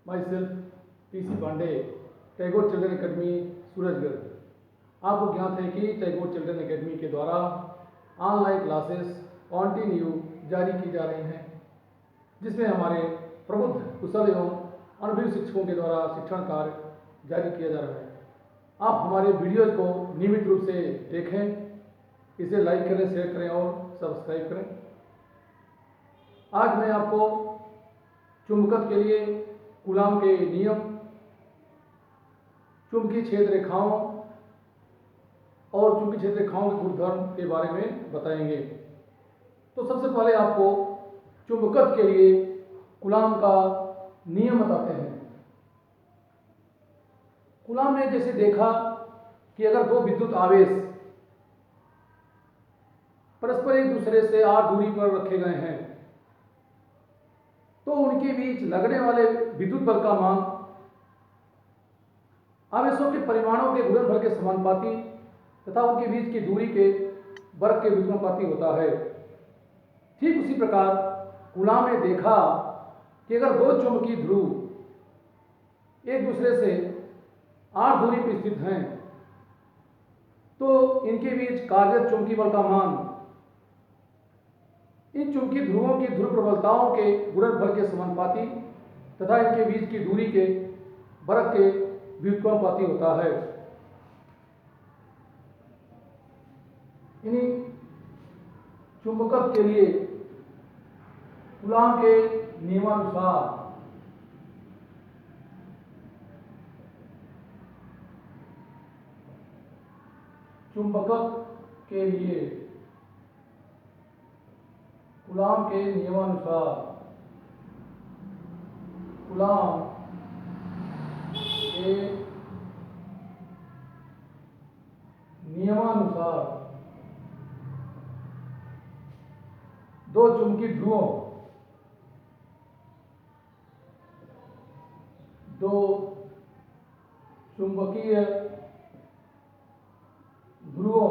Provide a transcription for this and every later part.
My self T C Pandey, Tagore children academy Surajgarh. आपको ज्ञात है कि टैगोर चिल्ड्रन एकेडमी के द्वारा ऑनलाइन क्लासेस कॉन्टिन्यू जारी की जा रही हैं, जिसमें हमारे प्रबुद्ध कुशल एवं अनुभवी शिक्षकों के द्वारा शिक्षण कार्य जारी किया जा रहा है। आप हमारे वीडियोज को नियमित रूप से देखें, इसे लाइक करें, शेयर करें और सब्सक्राइब करें। आज मैं आपको चुंबकत्व के लिए कूलाम के नियम, चुंबकीय क्षेत्र रेखाओं और चुंबकीय क्षेत्र रेखाओं के गुणधर्म के बारे में बताएंगे। तो सबसे पहले आपको चुंबकत्व के लिए कूलाम का नियम बताते हैं। कूलाम ने जैसे देखा कि अगर दो विद्युत आवेश परस्पर एक दूसरे से r दूरी पर रखे गए हैं तो उनके बीच लगने वाले विद्युत बल का मान आवेशों के परिमाणों के गुणनफल के समानुपाती तथा उनके बीच की दूरी के वर्ग के व्युत्क्रमानुपाती होता है। ठीक उसी प्रकार कूलाम ने देखा कि अगर दो चुंबकीय ध्रुव एक दूसरे से r दूरी पर स्थित हैं तो इनके बीच कार्यरत चुंबकीय बल का मान इन चुंबकीय ध्रुवों की ध्रुव प्रबलताओं के गुणनफल के समानुपाती तथा इनके बीच की दूरी के वर्ग के व्युत्क्रमानुपाती होता है। इन्हीं चुंबकत्व के लिए कूलाम के नियमानुसार चुंबकत्व के लिए कूलाम के नियमानुसार कूलाम के नियमानुसार दो चुंबकीय ध्रुवों दो चुंबकीय ध्रुवों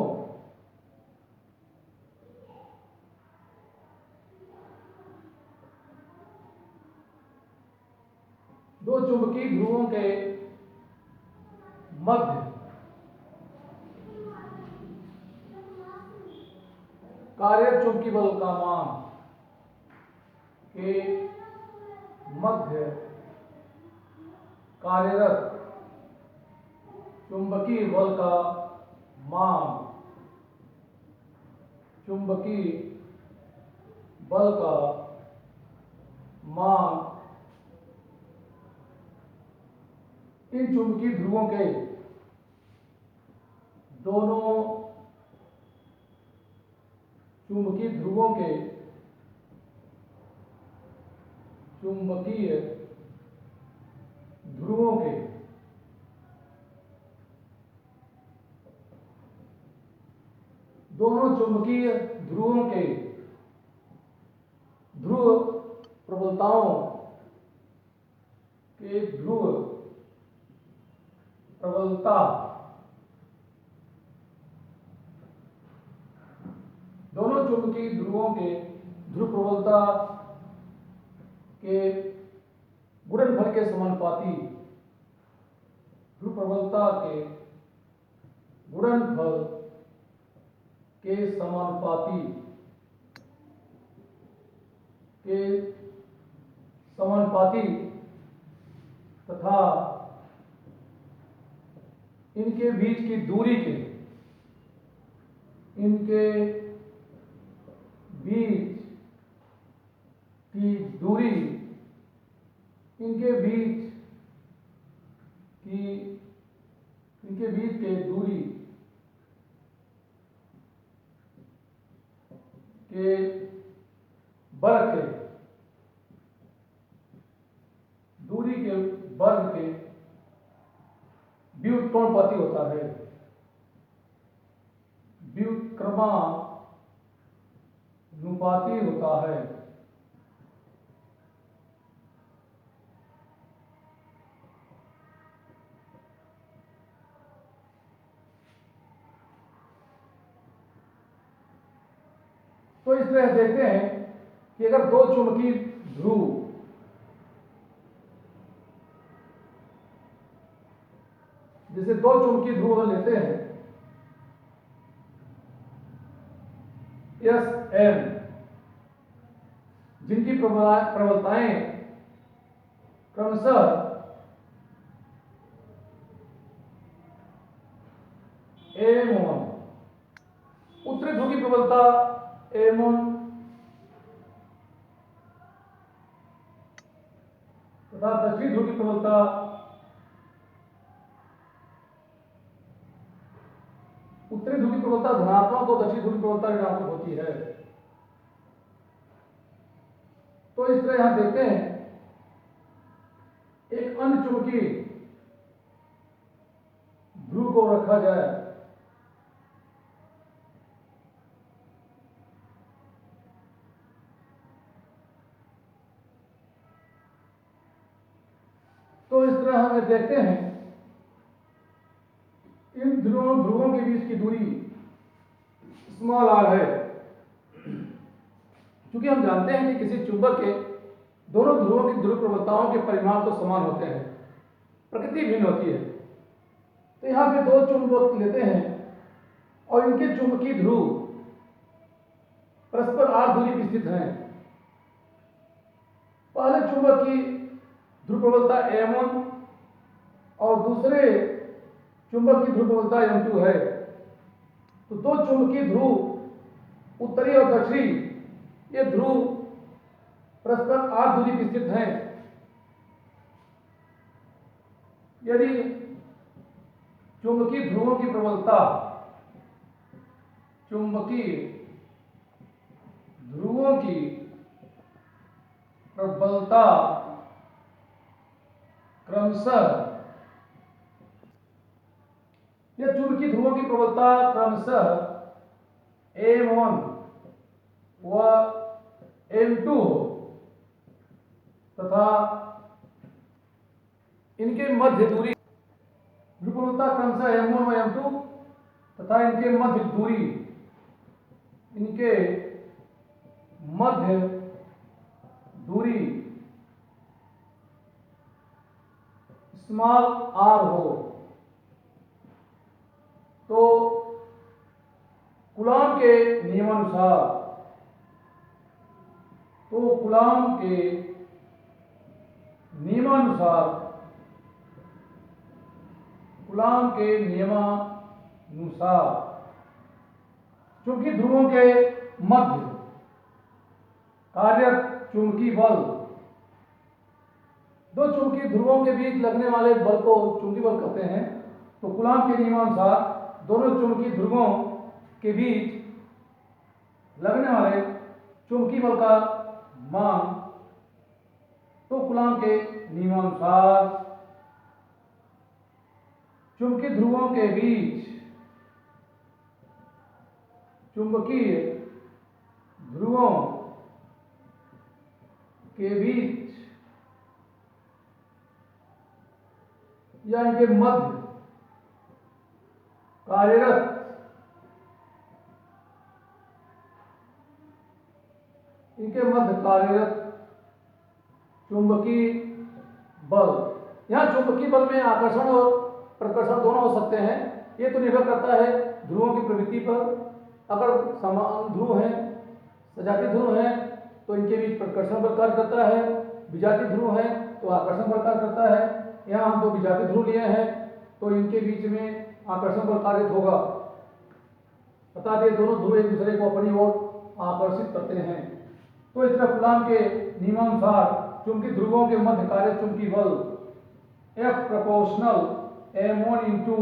दो चुंबकीय ध्रुवों के मध्य कार्यरत चुंबकीय बल का मान के मध्य कार्यरत चुंबकीय बल का मान चुंबकीय बल का मान इन चुंबकीय ध्रुवों के दोनों चुंबकीय ध्रुवों के चुंबकीय ध्रुवों के दोनों चुंबकीय ध्रुवों के ध्रुव प्रबलताओं के ध्रुव प्रबलता दोनों चुंबकीय ध्रुवों के ध्रुव प्रबलता के गुणनफल के समानुपाती ध्रुव प्रबलता के गुणनफल के समानुपाती तथा इनके बीच की दूरी के इनके बीच की दूरी इनके बीच के दूरी के वर्ग के दूरी के वर्ग के व्युत्क्रमानुपाती होता है। व्युत्क्रमानुपाती होता है। तो इस तरह देखते हैं कि अगर दो चुंबकीय ध्रुव जैसे दो चुंबकीय ध्रुव लेते हैं एस एन, जिनकी प्रबलताएं क्रमशः M1, उत्तरी ध्रुव की प्रबलता M1 तथा दक्षिणी ध्रुव की प्रबलता उत्तरी ध्रुव की प्रबलता धनात्मक और दक्षिणी ध्रुव की प्रबलता ऋणात्मक होती है। तो इस तरह यहां देखते हैं एक अन्य चुंबकीय ध्रुव को रखा जाए तो इस तरह हमें देखते हैं इन ध्रुवों के बीच की दूरी स्मॉल r है। क्योंकि हम जानते हैं कि किसी चुंबक के दोनों ध्रुवों की ध्रुव प्रवणताओं के परिमाण तो समान होते हैं, प्रकृति भिन्न होती है। तो यहां पे दो चुंबक लेते हैं और इनके चुंबकीय ध्रुव परस्पर r दूरी पर स्थित हैं। पहले चुंबक की ध्रुव प्रबलता M1 और दूसरे चुंबक की ध्रुव प्रबलता M2 है। तो दो चुंबकीय ध्रुव उत्तरी और दक्षिणी ये ध्रुव परस्पर r दूरी पर स्थित हैं। यदि चुंबकीय ध्रुवों की प्रबलता क्रमशः M1 व M2 हो तथा इनके मध्य दूरी ध्रुव प्रबलता क्रमशः M1 व M2 तथा इनके मध्य दूरी स्मॉल r हो, तो कूलॉम के नियमानुसार चूंकि ध्रुवों के मध्य कार्यरत चुंबकीय बल, दो चुंबकीय ध्रुवों के बीच लगने वाले बल को चुंबकीय बल कहते हैं। तो कूलॉम के नियमानुसार दोनों चुंबकीय ध्रुवों के बीच लगने वाले चुंबकीय बल का मान, तो कूलॉम के नियमानुसार चुंबकीय ध्रुवों के बीच या इनके मध्य कार्यरत चुंबकीय बल, यहाँ चुंबकीय बल में आकर्षण और प्रकर्षण दोनों हो सकते हैं। ये तो निर्भर करता है ध्रुवों की प्रवृत्ति पर। अगर समान ध्रुव हैं, सजातीय ध्रुव हैं, तो इनके बीच प्रकर्षण बल कार्य करता है। विजातीय ध्रुव हैं तो आकर्षण बल कार्य करता है। यहाँ हम दो विजातीय ध्रुव लिए हैं तो इनके बीच में आकर्षण बल कार्य होगा। बता दें दोनों ध्रुव एक दूसरे को अपनी ओर आकर्षित करते हैं। तो इस तरह कूलॉम के नियमानुसार चुंबकीय ध्रुवों के मध्य कार्य चुंबकीय बल F proportional M1 into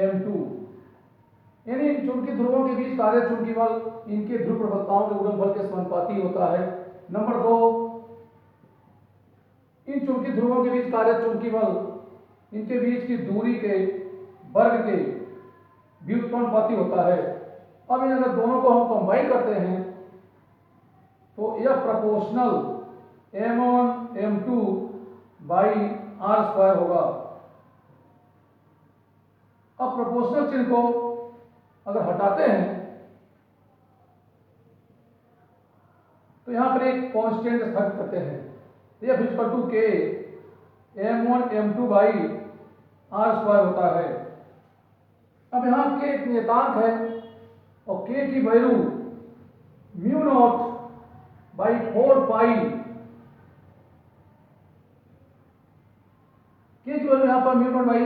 M2, यानी इन चुंबकीय ध्रुवों के बीच कार्य चुंबकीय बल इनके ध्रुव प्रबलताओं के गुणनफल के समानुपाती होता है। नंबर 2, इन चुंबकीय ध्रुवों के बीच कार्य चुंबकीय बल इनके बीच की दूरी के वर्ग के व्युत्क्रमानुपाती होता है। अब इन अगर दोनों को हम कंबाइन करते हैं तो F proportional M1 M2 by R² होगा। अब प्रोपोर्शनल चिन्ह को अगर हटाते हैं तो यहां पर एक कांस्टेंट स्थापित करते हैं। F equal to K M1 M2 by R² होता है। अब यहाँ k एक नियतांक है और k की value mu not by 4 pi, k की वैल्यू यहाँ पर म्यू नॉट बाई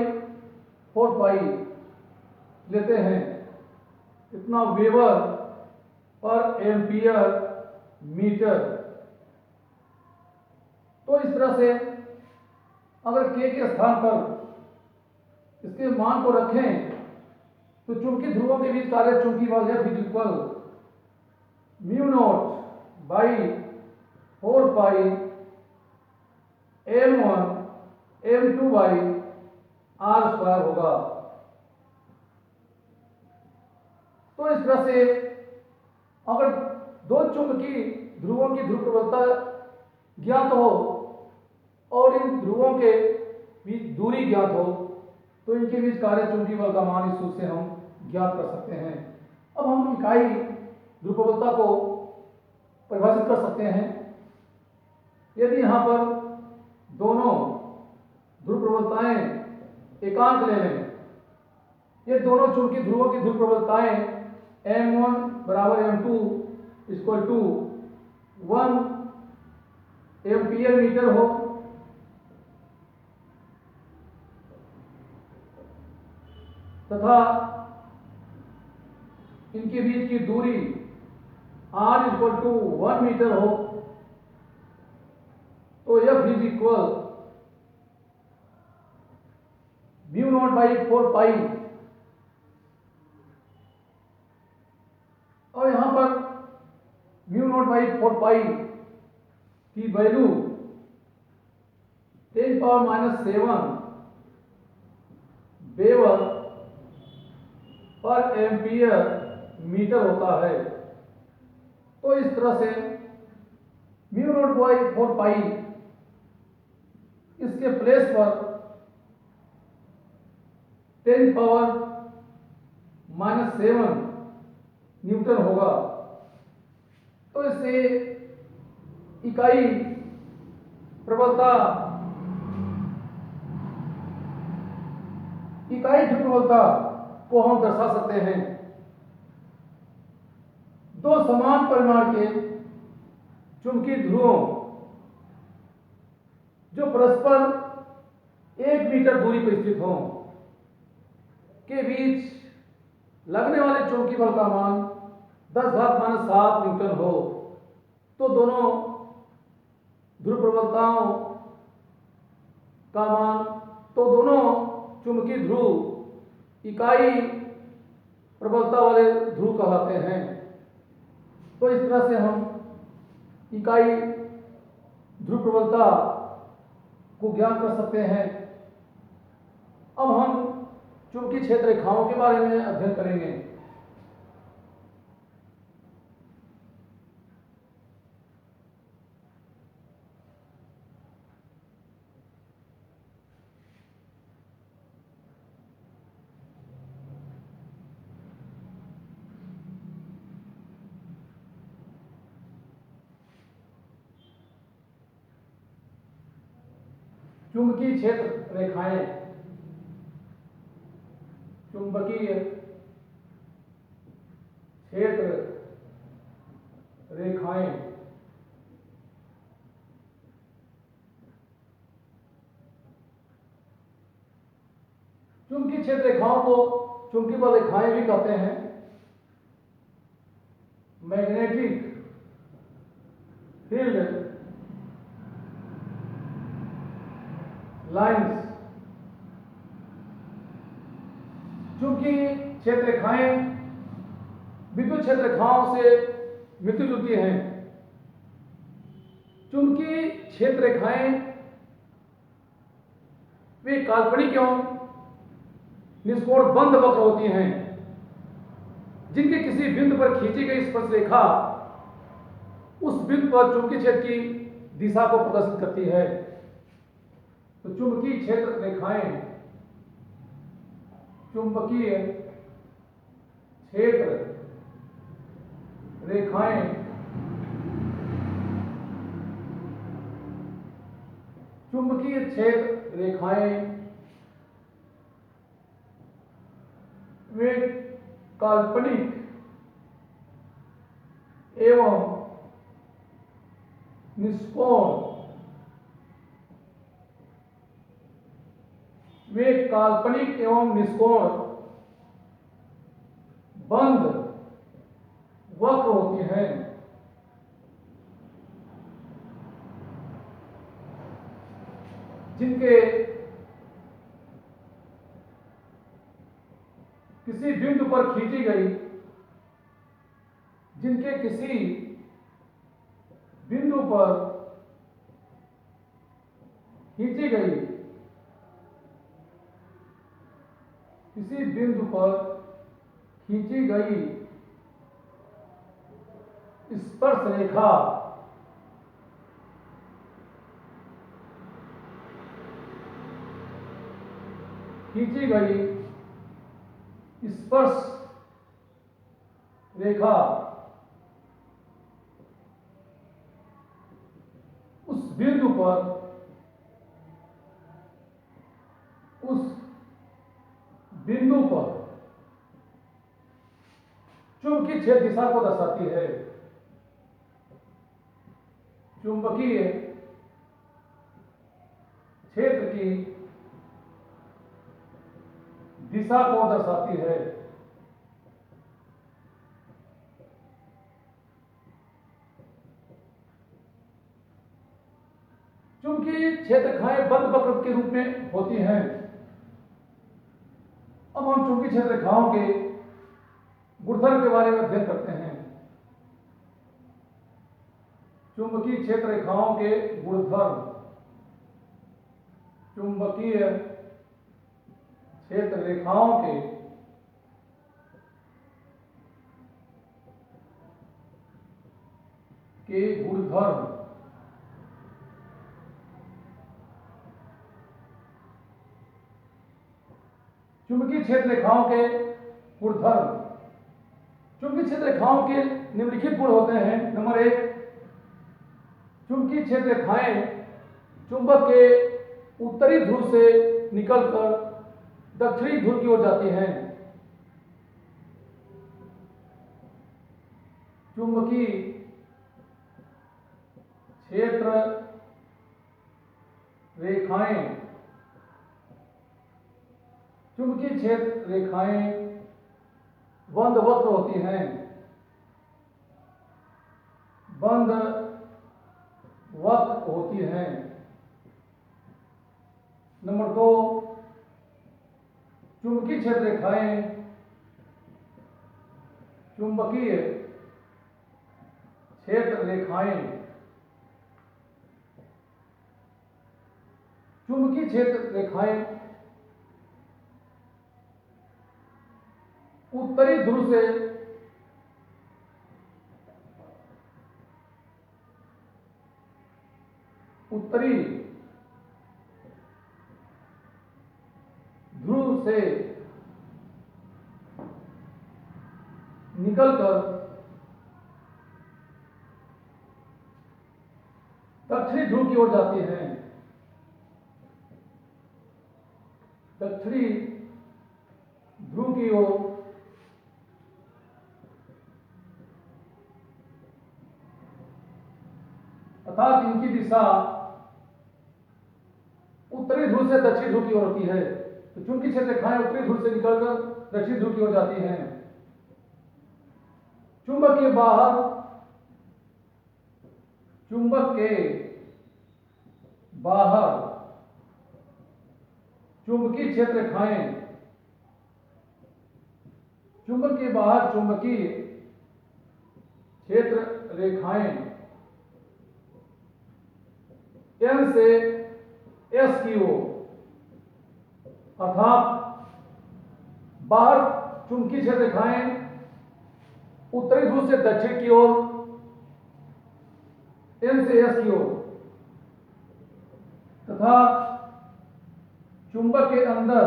4 पाई लेते हैं, इतना वेबर पर एम्पियर मीटर। तो इस तरह से अगर k के स्थान पर इसके मान को रखें तो चुंबकीय ध्रुवों के बीच कार्य चुंबकीय बल F is equal mu not by 4 pi m1 m2 by r square होगा। तो इस तरह से अगर दो चुंबकीय ध्रुवों की ध्रुव प्रबलता ज्ञात हो और इन ध्रुवों के बीच दूरी ज्ञात हो तो इनके बीच कार्य चुंबकीय बल का मान इस सूत्र से हम ज्ञात कर सकते हैं। अब हम इकाई ध्रुव प्रबलता को परिभाषित कर सकते हैं। यदि यहाँ पर दोनों ध्रुव प्रबलताएं एकांक ले लें, ये दोनों चुंबकीय ध्रुवों की ध्रुव प्रबलताएं m1 बराबर m2 equal to 1 ampere metre हो तथा इनके बीच की दूरी r इक्वल टू 1 मीटर हो, तो F is equal mu not by 4 pi, और यहां पर म्यू नॉट बाई 4 पाई की value 10⁻⁷ weber per ampere metre होता है। तो इस तरह से म्यू नॉट बाई 4 पाई इसके प्लेस पर 10⁻⁷ न्यूटन होगा। तो इससे इकाई प्रबलता ध्रुव प्रबलता को हम दर्शा सकते हैं। दो समान परिमाण के चुंबकीय ध्रुवों जो परस्पर 1 मीटर दूरी पर स्थित हों के बीच लगने वाले चुंबकीय बल का मान 10⁻⁷ न्यूटन हो, तो दोनों ध्रुव प्रबलताओं का मान, तो दोनों चुंबकीय ध्रुव इकाई प्रबलता वाले ध्रुव कहलाते हैं। तो इस तरह से हम इकाई ध्रुव प्रबलता को ज्ञात कर सकते हैं। अब हम चुंबकीय क्षेत्र रेखाओं के बारे में अध्ययन करेंगे। चुंबकीय क्षेत्र रेखाएं, चुंबकीय क्षेत्र रेखाएं चुंबकीय क्षेत्र रेखाओं को चुंबकीय बल रेखाएं भी कहते हैं। मैग्नेटिक फील्ड लाइंस, चूंकि क्षेत्र रेखाएं विद्युत क्षेत्र रेखाओं से मिलती जुलती हैं, चुंबकीय क्षेत्र रेखाएं वे काल्पनिक एवं निष्कोण बंद वक्र होती हैं जिनके किसी बिंदु पर खींची गई स्पर्श रेखा उस बिंदु पर चुंबकीय क्षेत्र की दिशा को प्रदर्शित करती है। तो चुंबकीय क्षेत्र रेखाएं चुंबकीय क्षेत्र रेखाएं चुंबकीय क्षेत्र रेखाएं वे काल्पनिक एवं निष्कोण वे काल्पनिक एवं निष्कोण बंद वक्र होती हैं। जिनके किसी बिंदु पर खींची गई जिनके किसी बिंदु पर खींची गई किसी बिंदु पर खींची गई स्पर्श रेखा खींची गई स्पर्श रेखा उस बिंदु पर चुंबकीय क्षेत्र दिशा को दर्शाती है। चुंबकीय क्षेत्र की दिशा को दर्शाती है। चुंबकीय क्षेत्र रेखाएं बंद वक्र के रूप में होती हैं। अब हम चुंबकीय क्षेत्र रेखाओं के गुणधर्म के बारे में अध्ययन करते हैं। चुंबकीय क्षेत्र रेखाओं के गुणधर्म। चुंबकीय क्षेत्र रेखाओं के गुणधर्म। चुंबकीय क्षेत्र रेखाओं के गुणधर्म। चुंबकीय क्षेत्र रेखाओं के निम्नलिखित गुण होते हैं। नंबर 1, चुंबकीय क्षेत्र रेखाएं चुंबक के उत्तरी ध्रुव से निकलकर दक्षिणी ध्रुव की ओर जाती हैं। चुंबकीय क्षेत्र रेखाएं चुंबकीय क्षेत्र रेखाएं बंद वक्र होती हैं। बंद वक्र होती हैं। नंबर 2, चुंबकीय क्षेत्र रेखाएं चुंबकीय क्षेत्र रेखाएं चुंबकीय क्षेत्र रेखाएं उत्तरी ध्रुव से उत्तरी ध्रुव से निकलकर दक्षिणी ध्रुव की ओर जाती हैं। दक्षिणी ध्रुव की ओर अर्थात इनकी दिशा उत्तरी ध्रुव से दक्षिणी ध्रुव की ओर होती है। तो चुंबकीय क्षेत्र रेखाएं उत्तरी ध्रुव से निकलकर दक्षिणी ध्रुव की ओर जाती हैं। चुंबक के बाहर चुंबक के बाहर चुंबकीय क्षेत्र रेखाएं चुंबक के बाहर चुंबकीय क्षेत्र रेखाएं N से S की ओर अर्थात बाहर चुंबकीय क्षेत्र रेखाएं उत्तरी ध्रुव से दक्षिण की ओर N से S की ओर तथा चुंबक के अंदर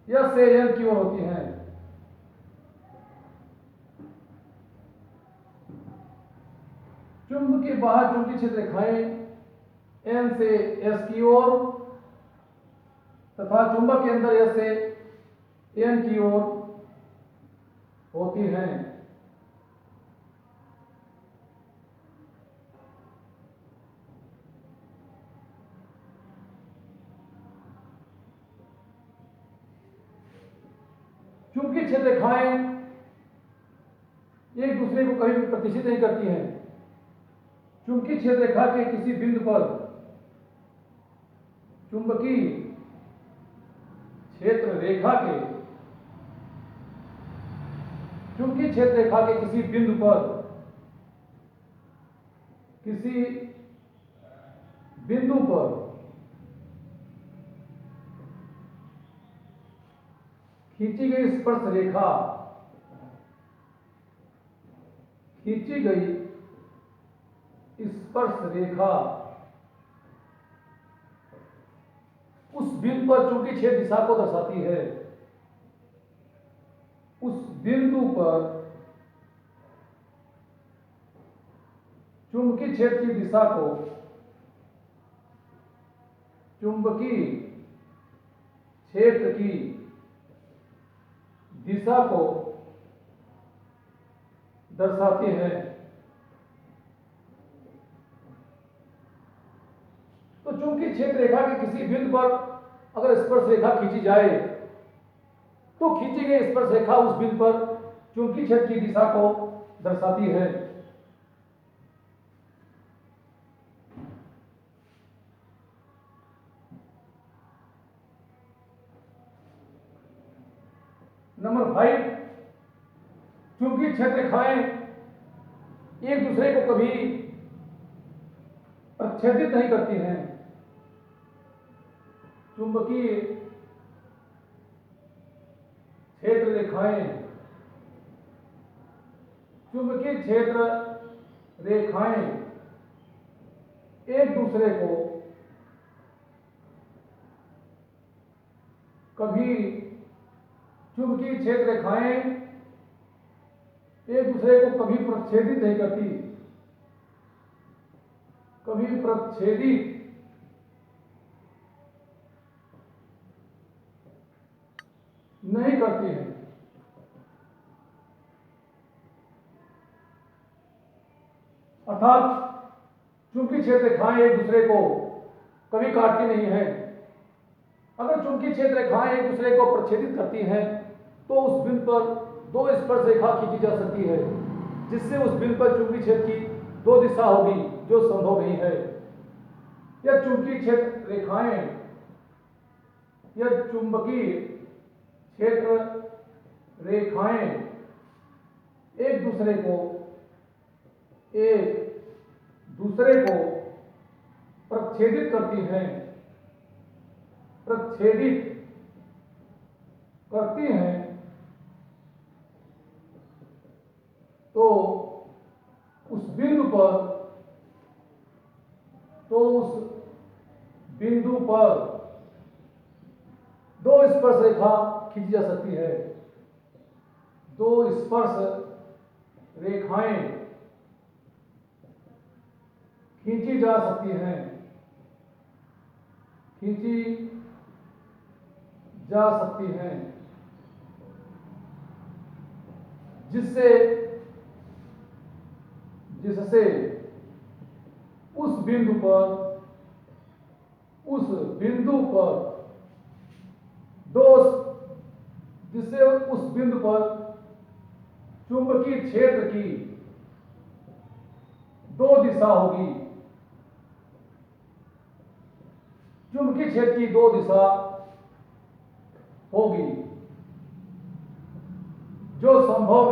S से N की ओर होती हैं। चुंबक के बाहर चुंबकीय क्षेत्र रेखाएं N से S की ओर तथा चुंबक के अंदर S से N की ओर होती हैं। चुंबकीय क्षेत्र रेखाएं एक दूसरे को कभी भी प्रतिष्ठित नहीं करती हैं। चुंबकीय क्षेत्र रेखा के किसी बिंदु पर चुंबकीय क्षेत्र रेखा के चुंबकीय क्षेत्र रेखा के किसी बिंदु पर खींची गई स्पर्श रेखा उस बिंदु पर चुंबकीय क्षेत्र दिशा को दर्शाती है। उस बिंदु पर चुंबकीय क्षेत्र की दिशा को चुंबकीय क्षेत्र की दिशा को दर्शाती है। तो चुंबकीय क्षेत्र रेखा के किसी बिंदु पर अगर स्पर्श रेखा खींची जाए तो खींची गई स्पर्श रेखा उस बिंदु पर चुंबकीय क्षेत्र की दिशा को दर्शाती है। नंबर 5, चुंबकीय क्षेत्र रेखाएं एक दूसरे को कभी प्रच्छेदित नहीं करती हैं। चुंबकीय क्षेत्र रेखाएं एक दूसरे को कभी चुंबकीय क्षेत्र रेखाएं एक दूसरे को कभी प्रच्छेदित नहीं करती, हैं। अर्थात चुंबकीय क्षेत्र रेखाएं एक दूसरे को कभी काटती नहीं हैं। अगर चुंबकीय क्षेत्र रेखाएं एक दूसरे को प्रच्छेदित करती हैं तो उस बिंदु पर दो स्पर्श रेखा खींची जा सकती है, जिससे उस बिंदु पर चुंबकीय क्षेत्र की दो दिशा होगी, जो संभव नहीं है। यह चुंबकीय क्षेत्र रेखाएं एक दूसरे को प्रच्छेदित करती हैं, तो उस बिंदु पर दो स्पर्श रेखा खींची जा सकती है। दो स्पर्श रेखाएं खींची जा सकती हैं, जिससे उस बिंदु पर चुंबकीय क्षेत्र की दो दिशा होगी। चुंबकीय क्षेत्र की दो दिशा होगी, जो संभव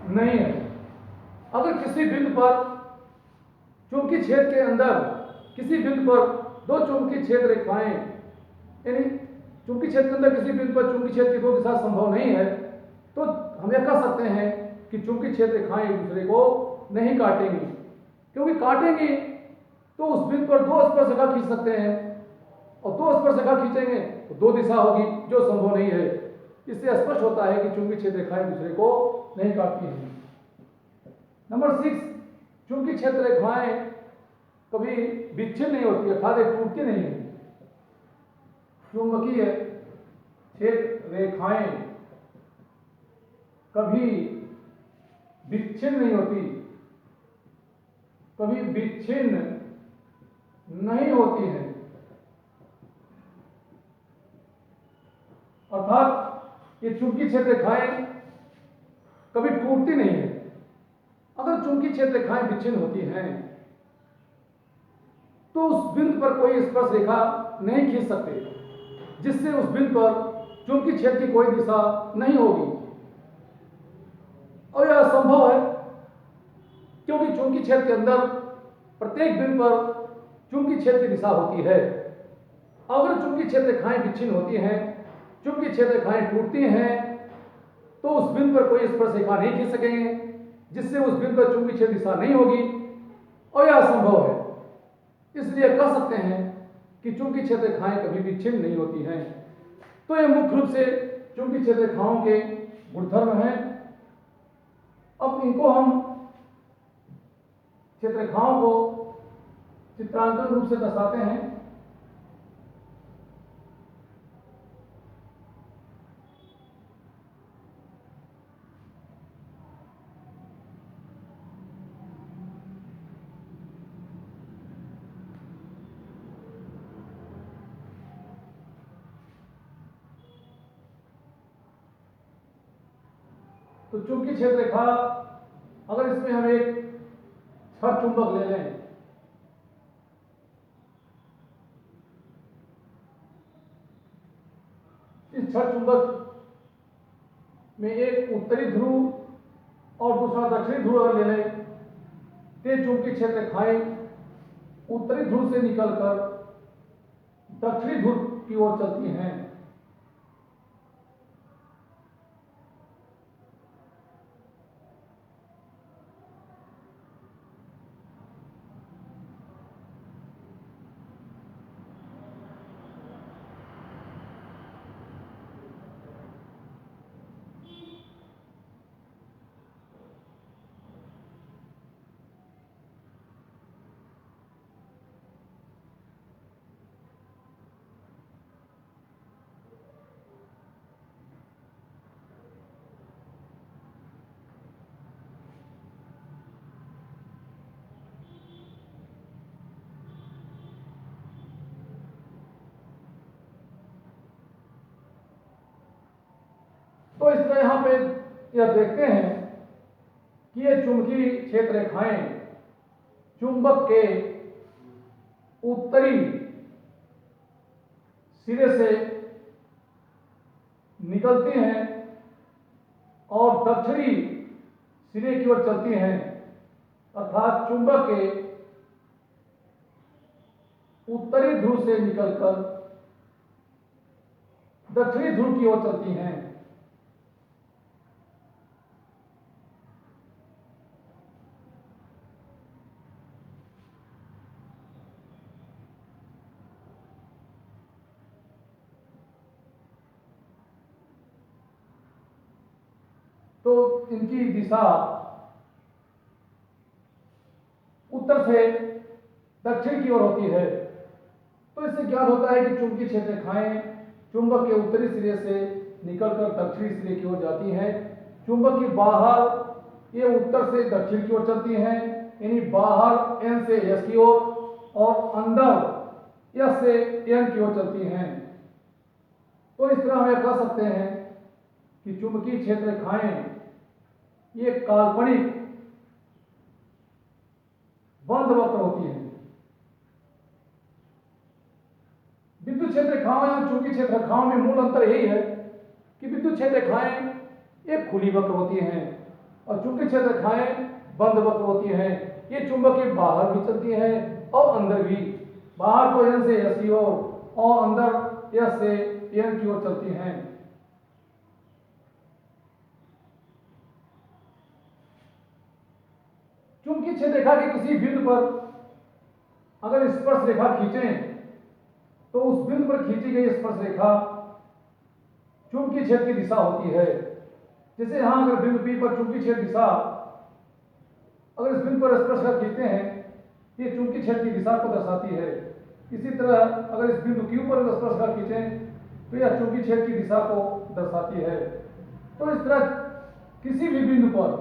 नहीं है। अगर किसी बिंदु पर चुंबकीय क्षेत्र के अंदर किसी बिंदु पर दो चुंबकीय क्षेत्र रेखाएं यानी चुंबकीय क्षेत्र के अंदर किसी बिंदु पर चुंबकीय क्षेत्र की दो दिशा संभव नहीं है, तो हम यह कह सकते हैं कि चुंबकीय क्षेत्र रेखाएं एक दूसरे को नहीं काटेंगी, क्योंकि काटेंगी तो उस बिंदु पर दो स्पर्श रेखा खींच सकते हैं, और दो स्पर्श रेखा खींचेंगे तो दो दिशा होगी, जो संभव नहीं है। इससे स्पष्ट होता है कि चुंबकीय क्षेत्र रेखाएं एक दूसरे को नहीं काटती हैं। नंबर 6, चुंबकीय क्षेत्र रेखाएं कभी विच्छिन्न नहीं होती, अर्थात टूटती नहीं है। चुंबकीय क्षेत्र रेखाएं कभी विच्छिन्न नहीं होती, कभी विच्छिन्न नहीं होती है, अर्थात ये चुंबकीय क्षेत्र रेखाएं कभी टूटती नहीं है। अगर चुंबकीय क्षेत्र रेखाएं विच्छिन्न होती हैं तो उस बिंदु पर कोई स्पर्श रेखा नहीं खींच सकते, जिससे उस बिंदु पर चुंबकीय क्षेत्र की कोई दिशा नहीं होगी। और यह असंभव है, क्योंकि चुंबकीय क्षेत्र के अंदर प्रत्येक बिंदु पर चुंबकीय क्षेत्र की दिशा होती है। अगर चुंबकीय क्षेत्र रेखाएं विच्छिन्न होती हैं, चुंबकीय क्षेत्र रेखाएं टूटती हैं, तो उस बिंदु पर कोई स्पर्श रेखा नहीं खींच सकेंगे, जिससे उस बिंदु पर चुंबकीय क्षेत्र दिशा नहीं होगी, और यह असंभव है। इसलिए कह सकते हैं कि चुंबकीय क्षेत्र रेखाएं कभी विच्छिन्न नहीं होती हैं। तो ये मुख्य रूप से चुंबकीय क्षेत्र रेखाओं के गुणधर्म हैं। अब इनको हम क्षेत्र रेखाओं को चित्रांकन रूप से दर्शाते हैं। तो चुंबकीय क्षेत्र रेखा, अगर इसमें हम एक छड़ चुंबक ले लें, इस छड़ चुंबक में एक उत्तरी ध्रुव और दूसरा दक्षिणी ध्रुव अगर ले लें, तो चुंबकीय क्षेत्र रेखाएं उत्तरी ध्रुव से निकलकर दक्षिणी ध्रुव की ओर चलती हैं। तो इस तरह यहां पे यह देखते हैं कि ये चुंबकीय क्षेत्र रेखाएं चुंबक के उत्तरी सिरे से निकलती हैं और दक्षिणी सिरे की ओर चलती हैं, अर्थात चुंबक के उत्तरी ध्रुव से निकलकर दक्षिणी ध्रुव की ओर चलती हैं। तो इनकी दिशा उत्तर से दक्षिण की ओर होती है। तो इससे ज्ञात होता है कि चुंबकीय क्षेत्र रेखाएं चुंबक के उत्तरी सिरे से निकलकर दक्षिणी सिरे की ओर जाती हैं। चुंबक की बाहर ये उत्तर से दक्षिण की ओर चलती हैं, यानी बाहर एन से एस की ओर और अंदर एस से एन की ओर चलती हैं। तो इस तरह हम यह कह सकते हैं कि चुंबकीय क्षेत्र रेखाएं ये काल्पनिक बंद वक्र होती है। विद्युत क्षेत्र रेखाओं या चुंबकीय क्षेत्र रेखाओं में मूल अंतर यही है कि विद्युत क्षेत्र रेखाएं एक खुली वक्र होती हैं और चुंबकीय क्षेत्र रेखाएं बंद वक्र होती हैं। ये चुंबक के बाहर भी चलती हैं और अंदर भी, बाहर तो एन से एस की ओर और अंदर एस से एन की ओर चलती हैं। चुंबकीय क्षेत्र रेखा के किसी बिंदु पर अगर स्पर्श रेखा खींचें तो उस बिंदु पर खींची गई स्पर्श रेखा चुंबकीय क्षेत्र की दिशा होती है। जैसे यहां अगर बिंदु P पर चुंबकीय क्षेत्र दिशा अगर इस बिंदु पर स्पर्शरेखा खींचते हैं, ये चुंबकीय क्षेत्र की दिशा को दर्शाती है। इसी तरह अगर इस बिंदु Q पर स्पर्शरेखा खींचें तो यह चुंबकीय क्षेत्र की दिशा को दर्शाती है। तो इस तरह किसी भी बिंदु पर,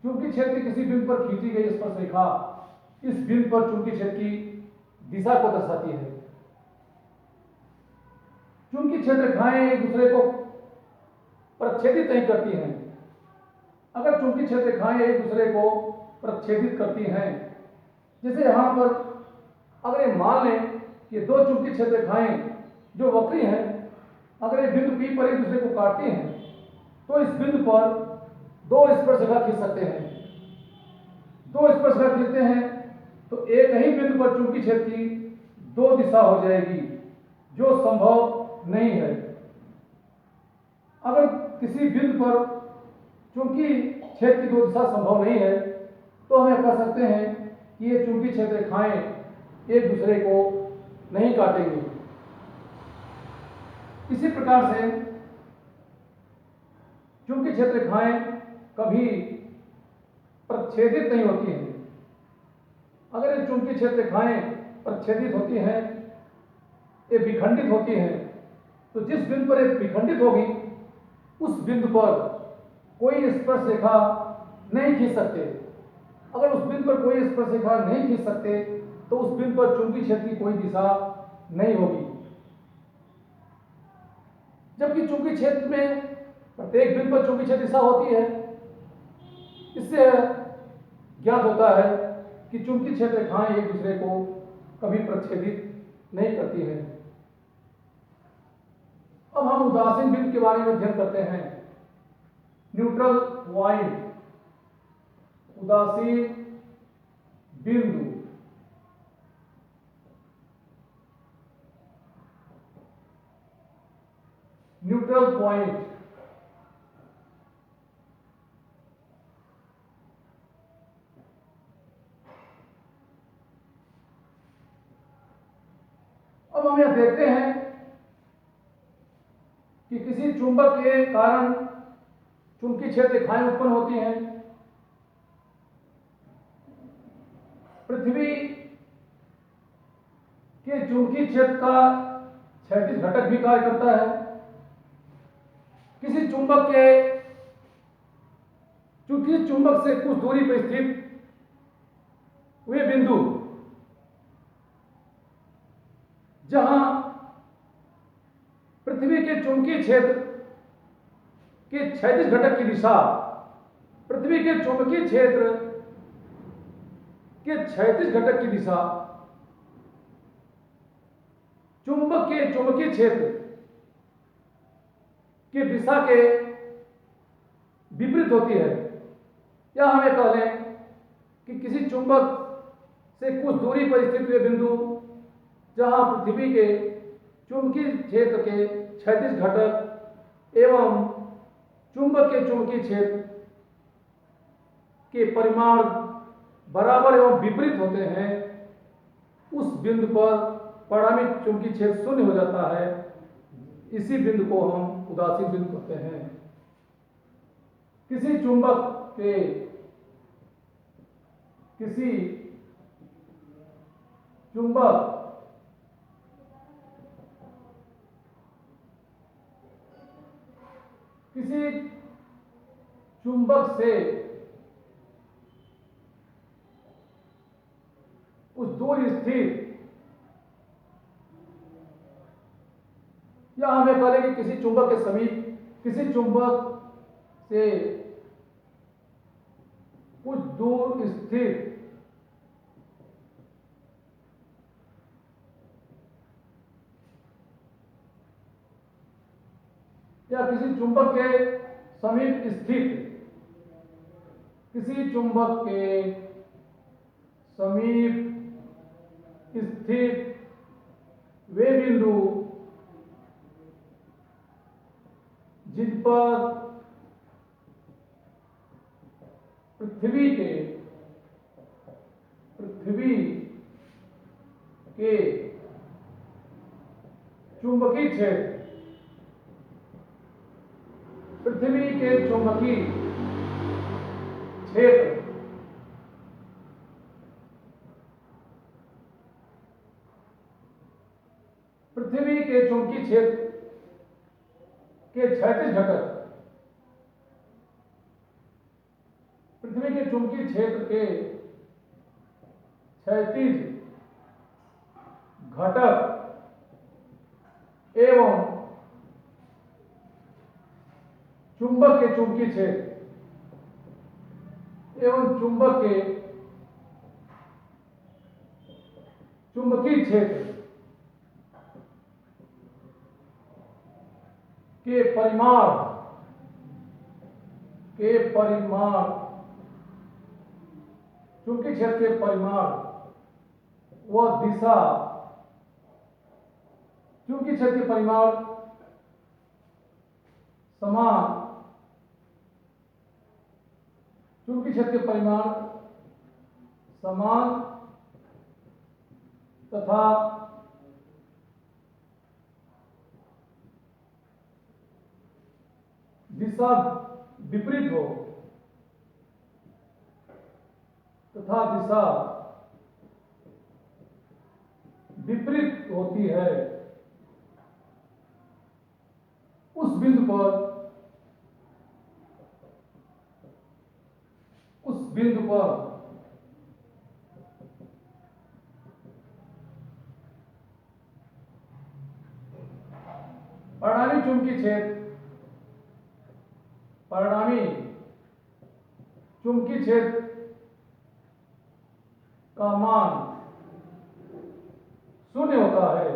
चुंबकीय क्षेत्र के किसी बिंदु पर खींची गई स्पर्शरेखा इस बिंदु पर चुंबकीय क्षेत्र की दिशा को दर्शाती है। चुंबकीय क्षेत्र रेखाएं एक दूसरे को प्रच्छेदित नहीं करती हैं। अगर चुंबकीय क्षेत्र रेखाएं एक दूसरे को प्रच्छेदित करती हैं, जैसे यहाँ पर अगर ये मान लें कि दो चुंबकीय क्षेत्र रेखाएं जो वक्री हैं, अगर ये बिंदु P पर एक दूसरे को काटती हैं, तो इस बिंदु पर दो स्पर्शरेखा खींच सकते हैं। दो स्पर्शरेखा खींचते हैं तो एक ही बिंदु पर चुंबकीय क्षेत्र की दो दिशा हो जाएगी, जो संभव नहीं है। अगर किसी बिंदु पर चुंबकीय क्षेत्र की दो दिशा संभव नहीं है, तो हम यह कह सकते हैं कि ये चुंबकीय क्षेत्र रेखाएं एक दूसरे को नहीं काटेंगी। इसी प्रकार से चुंबकीय क्षेत्र रेखाएं कभी प्रच्छेदित नहीं होती हैं। अगर ये चुंबकीय क्षेत्र रेखाएं प्रच्छेदित होती हैं, ये विखंडित होती हैं, तो जिस बिंदु पर ये विखंडित होगी उस बिंदु पर कोई स्पर्श रेखा नहीं खींच सकते। अगर उस बिंदु पर कोई स्पर्श रेखा नहीं खींच सकते तो उस बिंदु पर चुंबकीय क्षेत्र की कोई दिशा नहीं होगी। जबकि चुंबकीय क्षेत्र में प्रत्येक बिंदु पर चुंबकीय क्षेत्र दिशा होती है। इससे ज्ञात होता है कि चुंबकीय क्षेत्र रेखाएं एक दूसरे को कभी प्रच्छेदित नहीं करती हैं। अब हम उदासीन बिंदु के बारे में अध्ययन करते हैं। न्यूट्रल पॉइंट, उदासीन बिंदु। न्यूट्रल पॉइंट अब हम यह देखते हैं कि किसी चुंबक के कारण चुंबकीय क्षेत्र रेखाएं उत्पन्न होती हैं। पृथ्वी के चुंबकीय क्षेत्र का क्षैतिज घटक भी कार्य करता है। किसी चुंबक के चूंकि चुंबक से कुछ दूरी पर स्थित वे बिंदु जहां पृथ्वी के चुंबकीय क्षेत्र के क्षैतिज घटक की दिशा पृथ्वी के चुंबकीय क्षेत्र के क्षैतिज घटक की दिशा चुंबक के चुंबकीय क्षेत्र की दिशा के विपरीत होती है। या हमें कह लें कि किसी चुंबक से कुछ दूरी पर स्थित वे बिंदु जहां पृथ्वी के चुंबकीय क्षेत्र के क्षैतिज घटक एवं चुंबक के चुंबकीय क्षेत्र के परिमाण बराबर एवं विपरीत होते हैं, उस बिंदु पर परिणामी चुंबकीय क्षेत्र शून्य हो जाता है। इसी बिंदु को हम उदासीन बिंदु कहते हैं। किसी चुंबक के किसी चुंबक किसी चुंबक से उस दूर स्थित या हमें कह लें कि किसी चुंबक के समीप किसी चुंबक से कुछ दूर स्थित या किसी चुंबक के समीप स्थित किसी चुंबक के समीप स्थित वे बिंदु जिन पर पृथ्वी के चुंबकीय क्षेत्र पृथ्वी के चुंबकीय क्षेत्र के चुंबकीय क्षेत्र के क्षैतिज घटक पृथ्वी के चुंबकीय क्षेत्र के क्षैतिज घटक एवं चुंबक के चुंबकीय क्षेत्र एवं चुंबक के चुंबकीय क्षेत्र के परिमाण चुंबकीय क्षेत्र के परिमाण व दिशा चुंबकीय क्षेत्र के परिमाण समान चुंबकीय क्षेत्र के परिमाण समान तथा दिशा विपरीत हो विपरीत होती है, उस बिंदु पर परिणामी चुंबकीय क्षेत्र का मान शून्य होता है।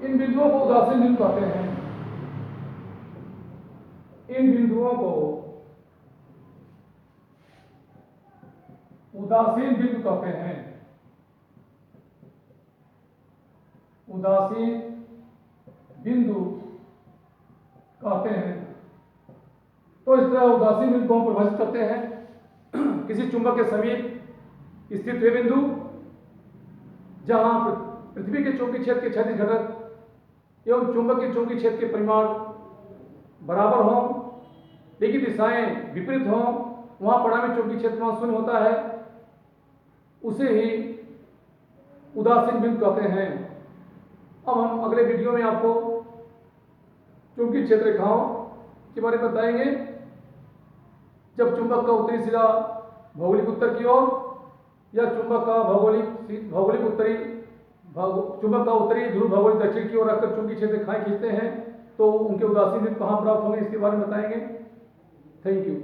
इन बिंदुओं को उदासीन बिंदु कहते हैं। इन बिंदुओं को उदासीन बिंदु कहते हैं। उदासीन बिंदु कहते हैं। तो इस तरह उदासीन बिंदु को हम परिभाषित करते हैं किसी चुंबक के समीप स्थित वे बिंदु जहां पृथ्वी के चुंबकीय क्षेत्र के क्षैतिज घटक एवं चुंबक के चुंबकीय क्षेत्र के परिमाण बराबर हों लेकिन दिशाएं विपरीत हों, वहां परिणामी चुंबकीय क्षेत्र वहां शून्य होता है, उसे ही उदासीन बिंदु कहते हैं। अब हम अगले वीडियो में आपको चुंबकीय क्षेत्र रेखाओं के बारे में बताएंगे। जब चुंबक का उत्तरी सिरा भौगोलिक उत्तर की ओर या चुंबक का चुंबक का उत्तरी ध्रुव भौगोलिक दक्षिण की ओर रखकर चुंबकीय क्षेत्र रेखाएं खींचते हैं तो उनके उदासीन बिंदु कहां प्राप्त होंगे इसके बारे में बताएंगे। Thank you.